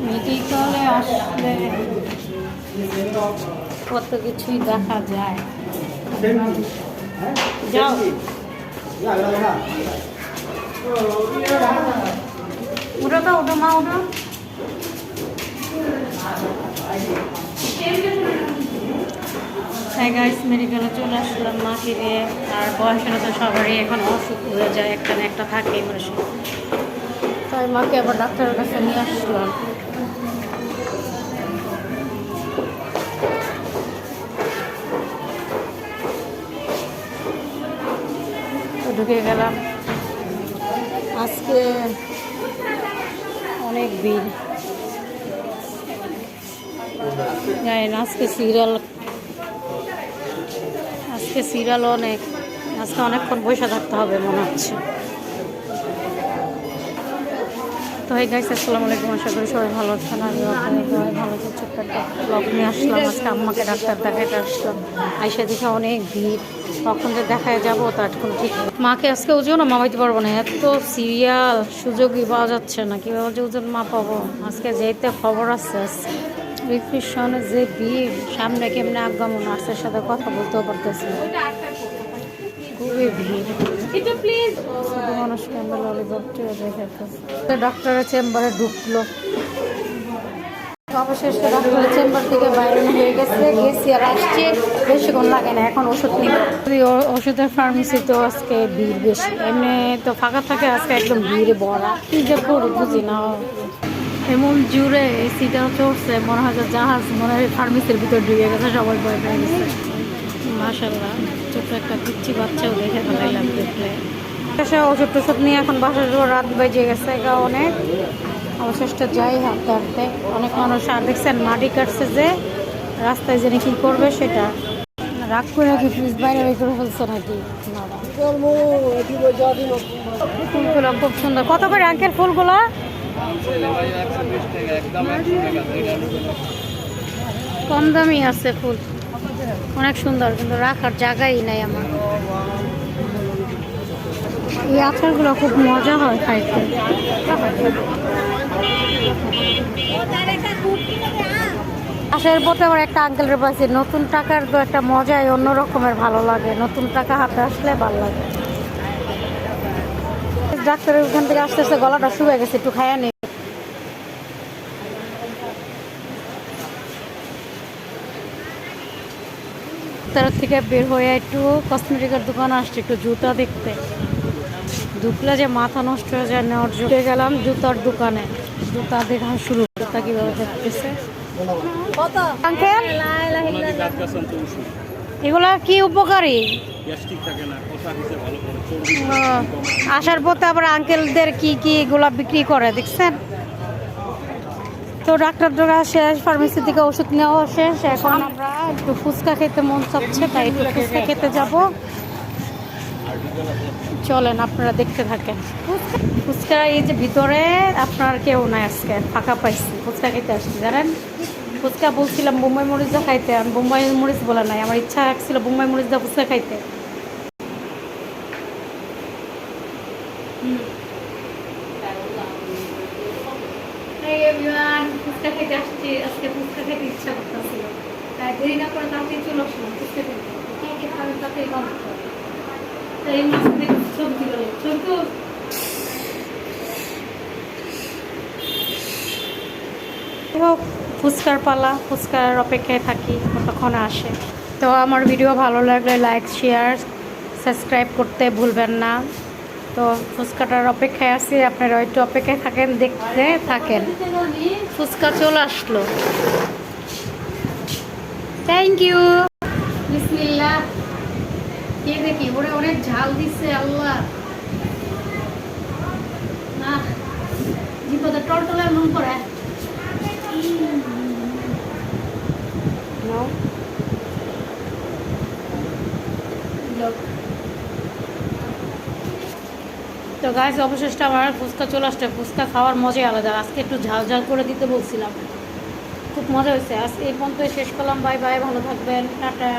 মেডিকেলে আসলে কত কিছুই দেখা যায়। যাও উঠো তো, উঠো মা, উঠো। হ্যাঁ গাইস, মেডিকেলে চলে আসলাম মাকে দিয়ে। আর বয়সের তো সবারই এখন অসুখ হয়ে যায়, একটা না একটা থাকেই মানুষের। তাই মাকে আবার ডাক্তারের কাছে নিয়ে আসলাম। ঢুকে গেলাম। আজকে অনেক ভিড়, জানি না আজকে সিরিয়াল অনেক। আজকে অনেকক্ষণ বসে থাকতে হবে মনে হচ্ছে। তো এই গাইস, আসসালামু আলাইকুম। আশা করি সবাই ভালো আছেন। আমি সবাই ভালো আছি। ছোট্ট একটা ব্লগ নিয়ে আসলাম। আজকে আম্মাকে ডাক্তার দেখাতে আসলাম। আইসা দেখে অনেক ভিড়, কখন যে দেখায় যাবো তার কোনো ঠিক নেই। মাকে আজকে ওজন মাপাইতে পারবো না, এত সিরিয়াল, সুযোগই পাওয়া যাচ্ছে না। কীভাবে যে ওজন মাপাবো, আজকে যেতে খবর আছে। রিফ্রিশনে যে ভিড়, সামনে কেমনে আগামো, নার্সের সাথে কথা বলতেও পারতেছি না, খুবই ভিড়। শুধু মানুষকে আমরা ললিপপটিও দেখাতে। ডাক্তারের চেম্বারে ঢুকলো, অবশেষে ডাক্তারের চেম্বার থেকে বাইরে হয়ে গেছি আর আসছি। বেশিক্ষণ লাগে না, এখন ওষুধ নিব। ওষুধের ফার্মেসিতেও আজকে ভিড় বেশি, এমনি তো ফাঁকা থাকে, আজকে একদম ভিড়ে ভরা। কি যে করি বুঝি না, এমন জুড়ে এসিটা চড়ছে মনে হয় যে জাহাজ মনে হয় ফার্মেসির ভিতর ঢুকে গেছে, সবাই ভয় পেয়ে গেছে। মাশাআল্লাহ, ছোট্ট একটা পিচ্ছি বাচ্চাও দেখে ফেলাইলাম দেখলে। ওষুধ টষুধ নিয়ে এখন বাসার রাত বেজে গেছে অনেক। অবশেষটা যাই হাঁটতে হাঁটতে, অনেক মানুষ। আর দেখছেন মাটি কাটছে যে রাস্তায় জেনে কি করবে সেটা রাগ করে নাকি ফ্রিজ বাইরে বের করে ফেলছে নাকি। ফুলগুলো খুব সুন্দর। কত করে আঙ্কেল ফুলগুলো? কম দামি আছে ফুল, অনেক সুন্দর, কিন্তু রাখার জায়গাই নাই আমার। এই আচারগুলো খুব মজা হয় খাইতে। আসার পথে আবার একটা আঙ্কেলের পাশে নতুন টাকার তো একটা মজাই অন্য রকমের, ভালো লাগে। নতুন টাকা হাতে আসলে ভালো লাগে। ডাক্তারের ওখান থেকে আস্তে আস্তে গলাটা শুয়ে গেছে, একটু খাইয়া নেই। তার থেকে বের হয়ে একটু কসমেটিকের দোকানে আসছে, একটু জুতা দেখতে। ঢুকলে যে মাথা নষ্ট হয়ে যায়, নেওয়ার জন্য গেলাম জুতার দোকানে। জুতা দেখা শুরু, জুতা কিভাবে দেখতেছে। আঙ্কেল, এগুলা কি উপকারী? আসার পথে আবার আঙ্কেলদের কি কি এগুলা বিক্রি করে দেখছেন। তো ডাক্তার দেখা শেষ, ফার্মেসি থেকে ওষুধ নেওয়া শেষ। এখন আমরা একটু ফুচকা খেতে মন চাচ্ছে, তাই একটু ফুচকা খেতে যাব। চলেন আপনারা দেখতে থাকেন। ফুচকা এই যে ভিতরে আপনার কেউ নাই, আজকে ফাঁকা পাইছি। ফুচকা খেতে আসছি, জানেন। ফুচকা বলছিলাম বোম্বাই মরিচ দা খাইতে, আমি বোম্বাই মরিচ বলা নাই, আমার ইচ্ছা ছিল বোম্বাই মরিচ দা ফুচকা খাইতে। ফুচকা খেতে আসছি, আজকে ফুচকা খেতে ইচ্ছা করতেছিল, তাই দেরি না করে তাড়াতাড়ি চলে আসলাম ফুচকা খেতে। কি কি খাবেন তাতে এই মাছ সবজি ছোট ফুচকার পালা, ফুচকার অপেক্ষায় থাকি কতক্ষণ আসে। তো আমার ভিডিও ভালো লাগলে লাইক, শেয়ার, সাবস্ক্রাইব করতে ভুলবেন না। তো ফুচকাটার অপেক্ষায় আছি, আপনারা একটু অপেক্ষায় থাকেন, দেখতে থাকেন। ফুচকা চলে আসলো, থ্যাংক ইউ। বিসমিল্লাহ। কে দেখি ওরে অনেক ঝাল দিচ্ছে, আল্লাহ না জীবতে টলটলে মন করে। তো গাইস, অবশেষটা আমার ফুচকা চলে আসছে। ফুচকা খাওয়ার মজাই আলাদা। আজকে একটু ঝাল ঝাল করে দিতে বলছিলাম, খুব মজা হয়েছে। আজকে এই পর্যন্ত শেষ করলাম। বাই বাই, ভালো থাকবেন, টাটা।